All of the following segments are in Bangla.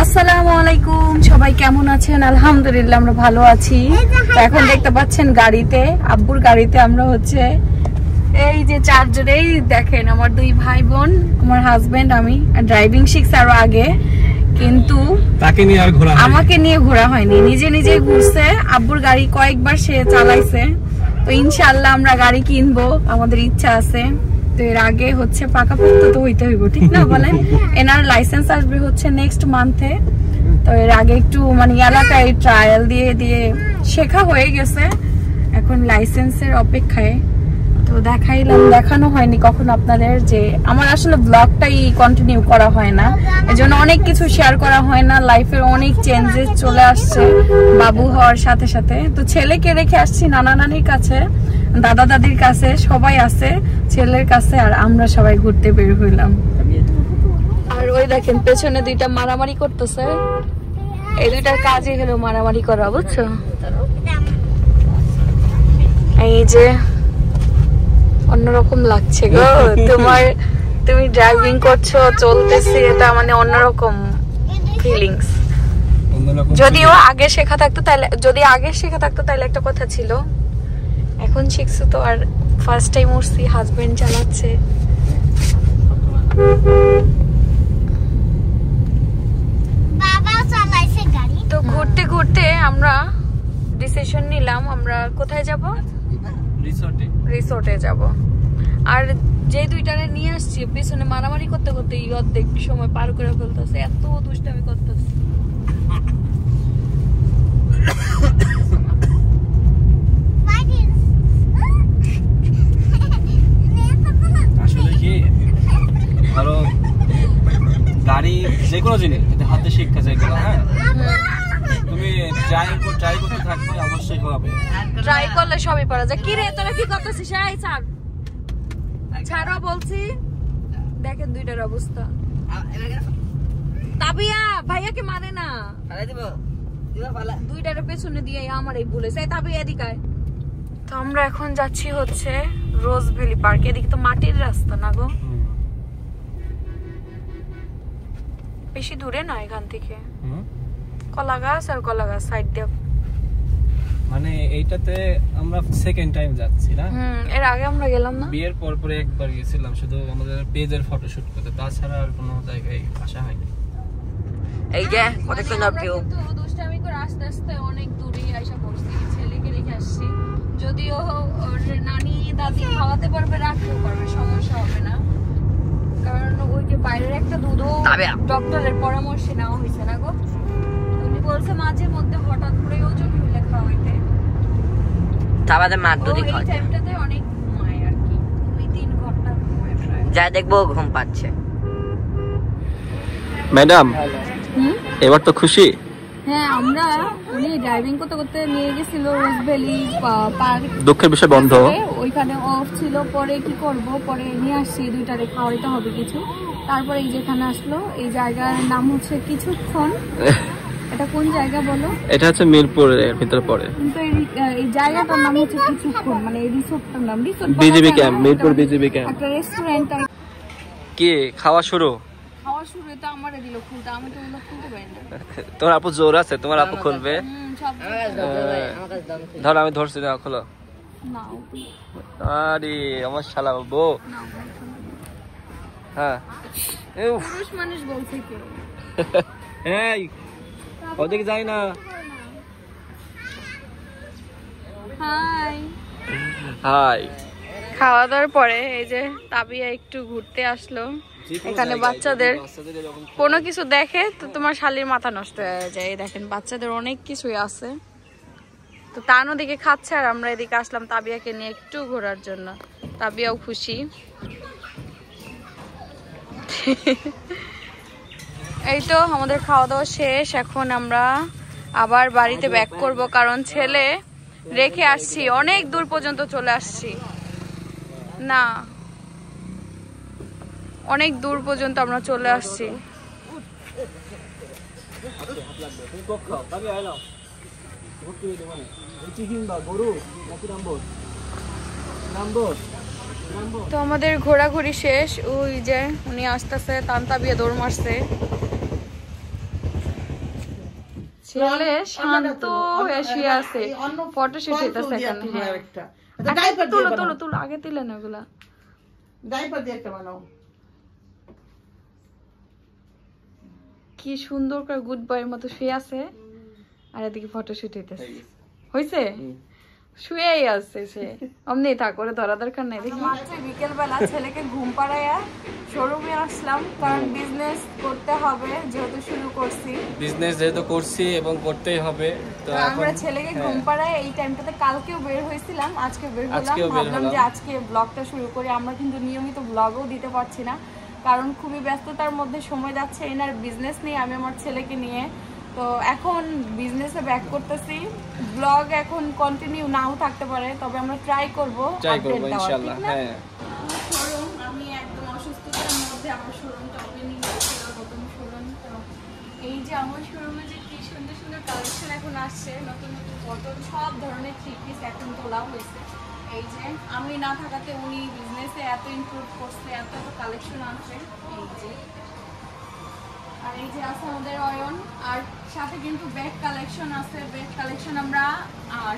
আসসালামু আলাইকুম, সবাই কেমন আছেন? আলহামদুলিল্লাহ আমরা ভালো আছি। তো এখন দেখতে পাচ্ছেন গাড়িতে, আব্বুর গাড়িতে আমরা হচ্ছে এই যে চারজনেই দেখেন, আমার দুই ভাই বোন, আমার হাজবেন্ড, আমি ড্রাইভিং শিখছি আরো আগে, কিন্তু তাকে নিয়ে আর ঘোরা আমাকে নিয়ে ঘোরা হয়নি, নিজে নিজে ঘুরছে। আব্বুর গাড়ি কয়েকবার সে চালাইছে। তো ইনশাআল্লাহ আমরা গাড়ি কিনবো, আমাদের ইচ্ছা আছে। তো এর আগে হচ্ছে পাকাপোক্ত তো হইতে হইব, ঠিক না বলেন? এনার লাইসেন্স আসবে হচ্ছে নেক্সট মান্থে। তো এর আগে একটু মানে এলাকায় ট্রায়াল দিয়ে দিয়ে শেখা হয়ে গেছে, এখন লাইসেন্সের অপেক্ষায়। তো দেখানো হয়নি কখন আপনাদের, যে আমার আসলে ব্লগটাই কন্টিনিউ করা হয় না, এজন্য অনেক কিছু শেয়ার করা হয় না। লাইফের অনেক চেঞ্জেস চলে আসছে বাবু হওয়ার সাথে সাথে। তো ছেলেকে রেখে আসছি নানা নানির কাছে, দাদা দাদির কাছে, সবাই আছে ছেলের কাছে, আর আমরা সবাই ঘুরতে বের হইলাম। আর ওই দেখেন পেছনে দুইটা মারামারি করতেছে, এই দুইটার কাজই হলো মারামারি করা, বুঝছো? এই যে অন্যরকম লাগছে গো তুমি ড্রাইভিং করছো, চলতেছে, এটা মানে অন্যরকম ফিলিংস। যদিও আগে শেখা থাকতো তাহলে একটা কথা ছিল, এখন শিখছো তো। আর ফার্স্ট টাইম উঠছি, হাজবেন্ড চালাচ্ছে। তো ঘুরতে ঘুরতে আমরা ডিসিশন নিলাম আমরা কোথায় যাব, রিসোর্টে যাব। আর যে দুইটারে নিয়ে আসছি পিছনে মারামারি করতে করতে অর্ধেক সময় পার করে ফেলতেছে, এত দুষ্টামি করতেছে। আসলে কি ধরো গাড়ি যে কোনো জিনিস হাতে শিক্ষা যেগুলো, হ্যাঁ তুমি ট্রাই করতে থাকবে, অবশ্যই হবে। ট্রাই করলে সবই পারা যায়। কি রে তোরা কি করতেছিস? এই ছাড়ো বলছি। দেখেন দুইটার অবস্থা। তাবিয়া ভাইয়াকে মানে না, দুইটার পেছনে দিয়ে আমার এই বলেছে। তাবিয়া এদিকে। তো আমরা এখন যাচ্ছি হচ্ছে রোজ ভ্যালি পার্ক। এদিকে তো মাটির রাস্তা না গো, বেশি দূরে না এখান থেকে। কলা গাছ আর কলা গাছ সাইড দিয়ে, মানে এইটাতে আমরা সেকেন্ড টাইম যাচ্ছি না। এর আগে আমরা গেলাম না, বিয়ের পরে একবার গেছিলাম শুধু আমাদের পেজের ফটোশুট করতে, তাছাড়া আর কোনো জায়গায় আসা হয়নি। এই যে কত সুন্দর ভিউ। তো দুষ্টামি করে আস্তে আস্তে অনেক দূরে আইসা পড়ছি, ছেলেকে রেখে আসছি। যদিও ওর নানি দাদি খাওয়াতে পারবে, রাখতেও পারবে, সমস্যা হবে না। কারণ ওই যে বাইরের একটা দুধও ডক্টরের পরামর্শে নেওয়া হয়েছে না গো। উনি বলছে মাঝে মধ্যে হঠাৎ করে ওজন হইলে খাওয়াইতে, তাবাদে মার দুধই খাওয়া এই টাইমটাতে অনেক ঘুমায় আর কি, 2-3 ঘন্টা ঘুমায় প্রায়। যা দেখবো ঘুম পাচ্ছে। ম্যাডাম এবার তো খুশি? হ্যাঁ, আমরা উনি ড্রাইভিং করতে করতে নিয়ে গেছিল রোজ ভ্যালি পার্ক। দুঃখের বিষয় বন্ধ, ওইখানে অফ ছিল। পরে কি করব, পরে নিয়ে আসছি, দুইটারে খাওয়াইতে হবে কিছু। তারপরে এই যেখানে আসলো, এই জায়গার নাম হচ্ছে কিছুক্ষণ। এটা কোন জায়গা বলো? এটা হচ্ছে মিরপুরের ভিতরে পড়ে, কিন্তু এই জায়গাটার নাম হচ্ছে কিছুক্ষণ, মানে এই রিসোর্টটার নাম BGB camp, Mirpur BGB camp. একটা রেস্টুরেন্ট। কি খাওয়া শুরু? খাওয়া শুরু তো আমারে দিল খুলতে, আমি তো ওগুলো খুলতে পারি না। তোমার আপু জোর আছে, তোমার আপু খুলবে। ধরো আমি ধরছি না, খোলো না। আরে আমার শালা বউ। হ্যাঁ পুরুষ মানুষ বলছে কি? এই ওদিকে যাই না। High high. খাওয়া দাওয়ার পরে এই যে তাবিয়া একটু ঘুরতে আসলো। এখানে বাচ্চাদের কোনো কিছু দেখে তো তোমার শালির মাথা নষ্ট হয়ে যায়। দেখেন বাচ্চাদের অনেক কিছুই আছে। তো তানও দিকে খাচ্ছে আর আমরা এদিকে আসলাম তাবিয়াকে নিয়ে একটু ঘোরার জন্য। তাবিয়াও খুশি। এই তো আমাদের খাওয়া দাওয়া শেষ, এখন আমরা আবার বাড়িতে ব্যাক করব, কারণ ছেলে রেখে আসছি, অনেক দূর পর্যন্ত চলে আসছি। না, অনেক দূর পর্যন্ত আমরা চলে আসছি। তো আমাদের ঘোরাঘুরি শেষ। ওই যে উনি আসতেছে, তান্তাবিয়া দৌড় মারছে। ছেলে শান্ত হয়ে শুয়ে আছে, ফটোশুট হইতেছে এখানে। তুলো তুলো তুলো, আগে তুলে না ওগুলা। কি সুন্দর করে গুড বয়ের মতো শুয়ে আছে, আর এদিকে ফটোশুট হইতেছে। হইছে? শুয়েই আছে সে, অমনি তা করে ধরা দরকার নাই। দেখি বিকেল বেলা ছেলেকে ঘুম পাড়াইয়া শোরুমে আসলাম, কারণ বিজনেস করতে হবে, যেহেতু শুরু করছি, বিজনেস যেহেতু করছি এবং করতেই হবে, তো আমরা ছেলেকে ঘুম পাড়াই এই টাইমটাতে। কালকেও বের হয়েছিলাম, আজকে বের হলাম, ভাবলাম যে আজকে ব্লগটা শুরু করি। আমরা কিন্তু নিয়মিত ব্লগও দিতে পারছি না, কারণ খুবই ব্যস্ততার মধ্যে সময় যাচ্ছে এনার বিজনেস নিয়ে, আমি আমার ছেলেকে নিয়ে। তো এখন বিজনেসে ব্যাক করতেছি, ব্লগ এখন কন্টিনিউ নাও থাকতে পারে, তবে আমরা ট্রাই করব ইনশাআল্লাহ। হ্যাঁ, শোরুম আমি একদম অসুস্থতার মধ্যে আমার শোরুমটা ওপেনিং হয়েছিল, নতুন শোরুম। তো এই যে আমার শোরুমে যে কি সুন্দর সুন্দর কালেকশন এখন আসছে, নতুন নতুন কটন সব ধরনের থ্রি পিস এখন তোলা হয়েছে। এই যে আমি না থাকাতে উনি বিজনেসে এত ইমপ্রুভ করছে, এত এত কালেকশন আনছে। এই যে, আর এই যে আছে আমাদের অয়ন, আর সাথে কিন্তু ব্যাগ কালেকশন আছে। ব্যাগ কালেকশন আমরা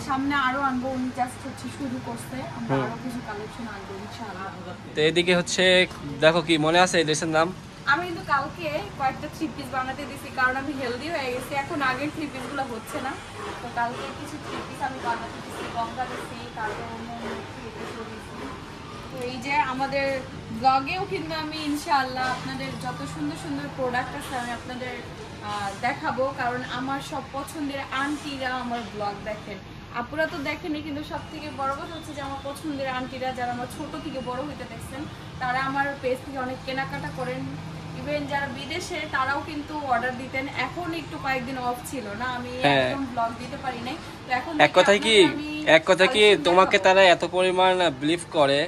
সামনে আরো আনবো, উনি জাস্ট হচ্ছে শুরু করছে, আমরা আরো কিছু কালেকশন আনবো ইনশাআল্লাহ। তো এদিকে হচ্ছে দেখো, কি মনে আছে এই ড্রেসের নাম? আমি কিন্তু কালকে কয়েকটা থ্রি পিস বানাতে দিছি, কারণ আমি হেলদি হয়ে গেছি, এখন আগের থ্রি পিস গুলো হচ্ছে না। তো কালকে কিছু থ্রি পিস আমি বানাতে দিছি, গঙ্গা দিছি, তারপর তো এই যে আমাদের ব্লগেও কিন্তু আমি ইনশাআল্লাহ আপনাদের যত সুন্দর সুন্দর প্রোডাক্ট আছে আমি আপনাদের দেখাবো, কারণ আমার সব পছন্দের আন্টিরা আমার ব্লগ দেখেন। আপুরা তো দেখেনি, কিন্তু সব থেকে বড় কথা হচ্ছে যে আমার পছন্দের আন্টিরা, যারা আমার ছোট থেকে বড় হইতে দেখছেন, তারা আমার পেজ থেকে অনেক কেনাকাটা করেন। ইভেন যারা বিদেশে তারাও কিন্তু অর্ডার দিতেন। এখন একটু কয়েকদিন অফ ছিল না, আমি একদম ব্লগ দিতে পারি নাই। তো এখন এক কথা কি তোমাকে তারা এত পরিমাণ বিলিভ করে,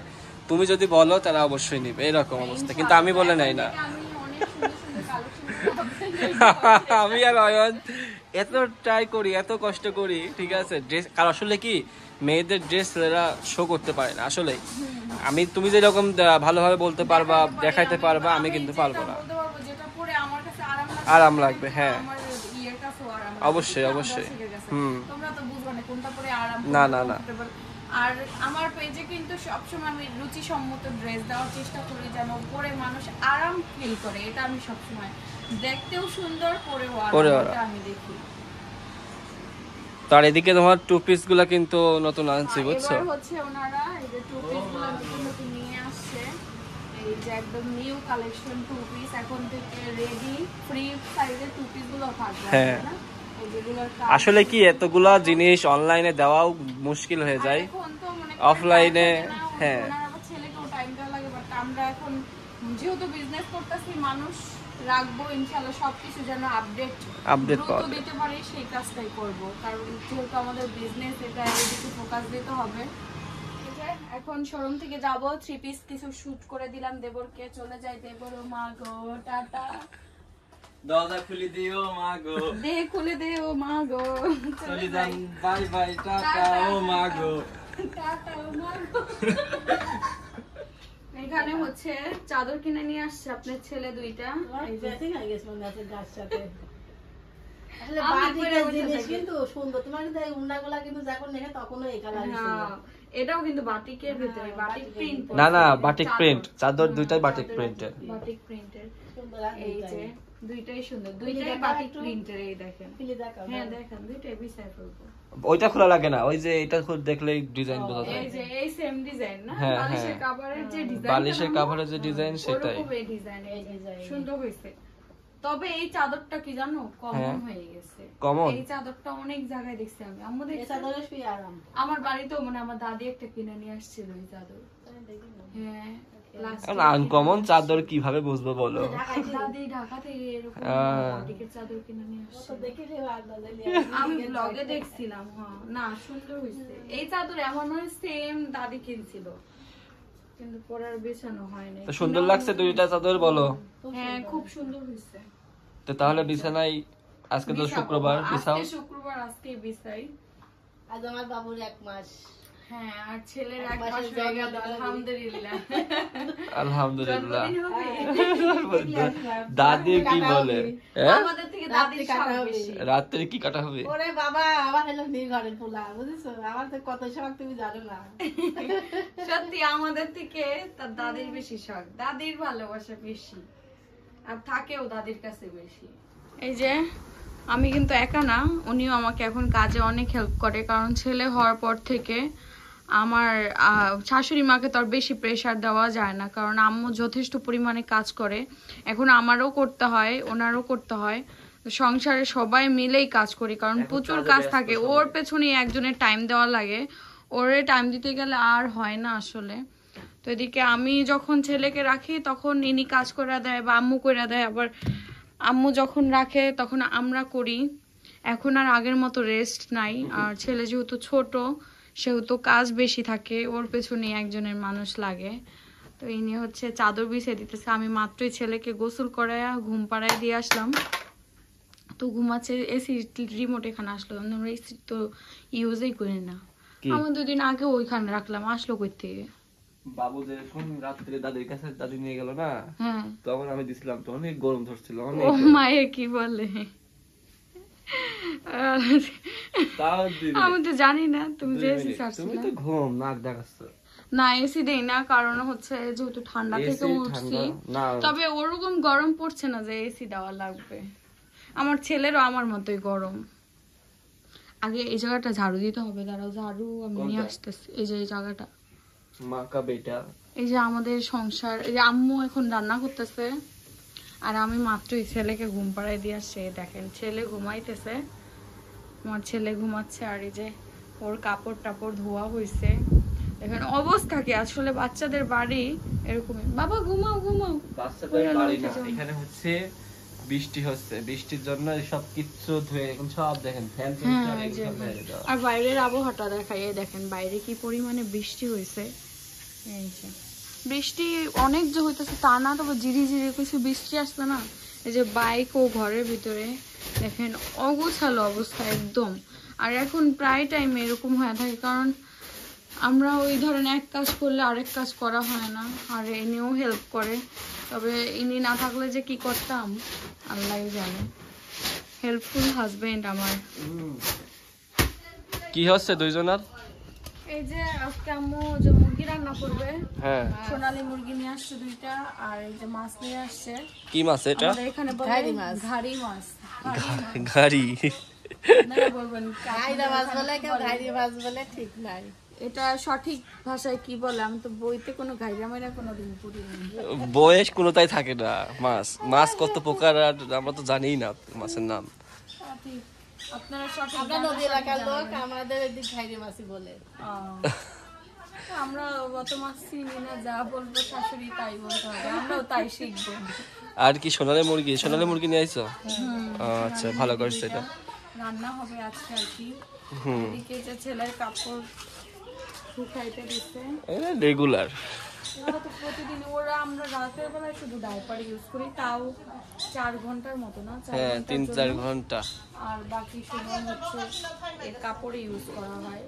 তুমি যদি বলো তারা অবশ্যই নিবে, এরকম অবস্থা। কিন্তু আমি বলে নাই না, আমি আর অয়ন এত ট্রাই করি, এত কষ্ট করি, ঠিক আছে ড্রেস। কারণ আসলে কি মেয়েদের ড্রেস এরা শো করতে পারে না আসলে। তুমি যেরকম ভালোভাবে বলতে পারবা, দেখাইতে পারবা, আমি কিন্তু পারবো না। আরাম লাগবে, হ্যাঁ অবশ্যই অবশ্যই। না না না। আর আমার পেজে কিন্তু সবসময় আমি রুচিসম্মত ড্রেস দেওয়ার চেষ্টা করি, যেন পরে মানুষ আরাম ফিল করে। এটা আমি সবসময়, দেখতেও সুন্দর, পরেও আরাম, আমি দেখি। তার এদিকে তোমার টু পিস গুলা কিন্তু নতুন আনছি, বুঝছো? এবার হচ্ছে ওনারা এই যে টু পিস গুলো নতুন নতুন নিয়ে আসছে, এই যে একদম নিউ কালেকশন টু পিস, এখন থেকে রেডি ফ্রি সাইজের টু পিস গুলো থাকবে। হ্যাঁ, আসলে কি এতগুলা জিনিস অনলাইনে দেওয়াও মুশকিল হয়ে যায়, অফলাইনে। হ্যাঁ, ছেলেকেও টাইম দেওয়া লাগে, বাট আমরা এখন যেহেতু বিজনেস করতেছি, মানুষ রাখবো ইনশাআল্লাহ, সবকিছু যেন আপডেট দিতে পারি, সেই কাজটাই করবো। কারণ যেহেতু আমাদের বিজনেস, এটা এদিকে ফোকাস দিতে হবে। এখন শোরুম থেকে যাব, থ্রি পিস কিছু শুট করে দিলাম দেবরকে, চলে যাই। দেবর ও মা গো টাটা, দরজা খুলে দিও মা গো, খুলে দিও মা গো, চলে যান, বাই বাই, টাটা ও মা গো, টাটা ও মা গো। এখানে হচ্ছে চাদর কিনে নিয়ে আসছে আপনার ছেলে দুইটা, এটাও কিন্তু বাটিকের ভিতরে, বাটিক প্রিন্ট। না না, বাটিক প্রিন্ট চাদর, দুইটাই বাটিক প্রিন্টের। বাটিক প্রিন্টের, এই যে দুইটাই সুন্দর, দুইটাই বাটিক প্রিন্টের। এই দেখেন, হ্যাঁ দেখেন, দুইটাই বিছাই ফেলবো। ওইটা খোলা লাগে না, ওই যে এটা খুব দেখলেই ডিজাইন বোঝা যায়। এই যে এই সেম ডিজাইন না, হ্যাঁ, বালিশের কভারের যে ডিজাইন, বালিশের কভারের যে ডিজাইন, সেটাই এই ডিজাইন সুন্দর হয়েছে। তবে এই চাদরটা কি জানো, কমন হয়ে গেছে। এই চাদরটা অনেক জায়গায় দেখছি আমি, আমাদের চাদরে শুয়ে আরাম। আমার বাড়িতেও মানে আমার দাদি একটা কিনে নিয়ে আসছিল এই চাদর। হ্যাঁ, আনকমন চাদর কিভাবে বুঝবো বলো? দাদি ঢাকা থেকে এরকম বাটিকের চাদর কিনে নিয়ে আসছে, আমি ব্লগে দেখছিলাম। হ্যাঁ, না সুন্দর হয়েছে এই চাদর, এমন হয় সেম দাদি কিনছিল, কিন্তু পরার বিছানো হয়নি। তো সুন্দর লাগছে দুইটা চাদর, বলো? হ্যাঁ, খুব সুন্দর হয়েছে। তো তাহলে বিছানায় আজকে তো শুক্রবার, বিছাও। আজকে শুক্রবার, আজকে বিছাই। আজ আমার বাবুর 1 মাস। হ্যাঁ, আর ছেলের এক মাস হয়ে গেল, আলহামদুলিল্লাহ। আলহামদুলিল্লাহ। দাদি কি বলে? আমাদের থেকে দাদির শখ বেশি। রাত্রে কি কাটা হবে? ওরে বাবা, আমার হলো ঘরের পোলা, বুঝেছো? আমার তো কত শখ তুমি জানো না। সত্যি আমাদের থেকে তার দাদির বেশি শখ, দাদির ভালোবাসা বেশি, আর থাকেও দাদির কাছে বেশি। এই যে আমি কিন্তু একা না, উনিও আমাকে এখন কাজে অনেক হেল্প করে, কারণ ছেলে হওয়ার পর থেকে আমার শাশুড়ি মাকে তো আর বেশি প্রেশার দেওয়া যায় না, কারণ আম্মু যথেষ্ট পরিমাণে কাজ করে। এখন আমারও করতে হয়, ওনারও করতে হয়, সংসারে সবাই মিলেই কাজ করি, কারণ প্রচুর কাজ থাকে। ওর পেছনে একজনের টাইম দেওয়া লাগে, ওরে টাইম দিতে গেলে আর হয় না আসলে। তো এদিকে আমি যখন ছেলেকে রাখি তখন ইনি কাজ করে দেয় বা আম্মু করে দেয়, আবার আম্মু যখন রাখে তখন আমরা করি। এখন আর আগের মতো রেস্ট নাই, আর ছেলে যেহেতু ছোট সেহেতু কাজ বেশি থাকে, ওর পেছনে একজনের মানুষ লাগে। তো ইনি হচ্ছে চাদর বিছিয়ে দিতেছে। আমি মাত্রই ছেলেকে গোসল করাইয়া ঘুম পাড়ায় দিয়ে আসলাম, তো ঘুমাচ্ছে। এসি রিমোট এখানে আসলো, আমরা এসি তো ইউজই করি না। আমি 2 দিন আগে ওইখানে রাখলাম, আসলো কই থেকে? বাবু যখন রাত্রে দাদির কাছে দাদি নিয়ে গেল না, হ্যাঁ, তখন আমি দিছিলাম, তো অনেক গরম ধরছিল। ও মায়ে কি বলে, আমি তো জানি না তুমি যে এসি তুমি তো ঘুম নাক ডাকাচ্ছো। না, এসি দেই না, কারণ হচ্ছে যেহেতু ঠান্ডা থেকে উঠছি, তবে ওরকম গরম পড়ছে না যে এসি দেওয়া লাগবে। আমার ছেলেরও আমার মতোই গরম। আগে এই জায়গাটা ঝাড়ু দিতে হবে, দাঁড়াও ঝাড়ু আমি নিয়ে আসতেছি। এই যে এই জায়গাটা, মা কা বেটা, এই যে আমাদের সংসার, এই যে আম্মু এখন রান্না করতেছে, আর আমি মাত্রই ছেলেকে ঘুম পাড়ায় দিয়ে আসছি। দেখেন ছেলে ঘুমাইতেছে, আমার ছেলে ঘুমাচ্ছে, আর এই যে ওর কাপড় টাপড় ধোয়া হয়েছে। দেখেন অবস্থা কি, আসলে বাচ্চাদের বাড়ি এরকমই। বাবা ঘুমাও ঘুমাও। বাচ্চাদের বাড়ি না, এখানে হচ্ছে বৃষ্টি হচ্ছে, বৃষ্টির জন্য সব কিছু ধুয়ে এখন সব দেখেন ফ্যান আর বাইরের আবহাওয়াটা দেখাই, দেখেন বাইরে কি পরিমাণে বৃষ্টি হয়েছে। এই যে বৃষ্টি অনেক যে হইতেছে তা না, তবে ঝিরি ঝিরি কিছু বৃষ্টি আসছে না। এই যে বাইক ও ঘরের ভিতরে দেখেন অগোছালো অবস্থা একদম। আর এখন প্রায় টাইম এরকম হয়ে থাকে, কারণ আমরা ওই ধরেন এক কাজ করলে আরেক কাজ করা হয় না, আর ইনিও হেল্প করে। তবে ইনি না থাকলে যে কি করতাম আল্লাহ জানে। হেল্পফুল হাজবেন্ড আমার। কি হচ্ছে দুইজনের? এই যে আজকে আম্মু যে মুরগি রান্না করবে, হ্যাঁ, সোনালী মুরগি নিয়ে আসছে 2টা, আর এই যে মাছ নিয়ে আসছে। কি মাছ এটা? আমাদের এখানে বলে ঘাড়ি মাছ। ঘাড়ি আপনারা বলবেন ঘাইরা মাছ বলে, কেউ ঘাইরি মাছ বলে, ঠিক নাই। এটা সঠিক ভাষায় কি বলে? আমি তো বইতে কোনো ঘাইরা মাইরা কোনোদিন পড়িনি। বয়স কোনোটাই থাকে না। মাছ মাছ কত প্রকার আর আমরা তো জানিই না মাছের নাম। সঠিক, আপনারা সঠিক। আমরা নদী এলাকার লোক, আমাদের এদিক ঘাইরি মাছই বলে। আমরা অত মাছ চিনি না, যা বলবো শাশুড়ি তাই বলতে হবে, আমরাও তাই শিখবো। আর কি সোনালী মুরগি? সোনালী মুরগি নিয়ে আইছো? আচ্ছা, ভালো করছে। এটা রান্না হবে আজকে আর কি। এদিকে যে ছেলের কাপড় শুকাইতে দিচ্ছে, এটা রেগুলার। ওরা তো প্রতিদিন, ওরা আমরা রাতের বেলায় শুধু ডাইপার ইউজ করি, তাও 4 ঘন্টার মতো না, 3-4 ঘন্টা, আর বাকি সময় হচ্ছে এই কাপড়ে ইউজ করা হয়।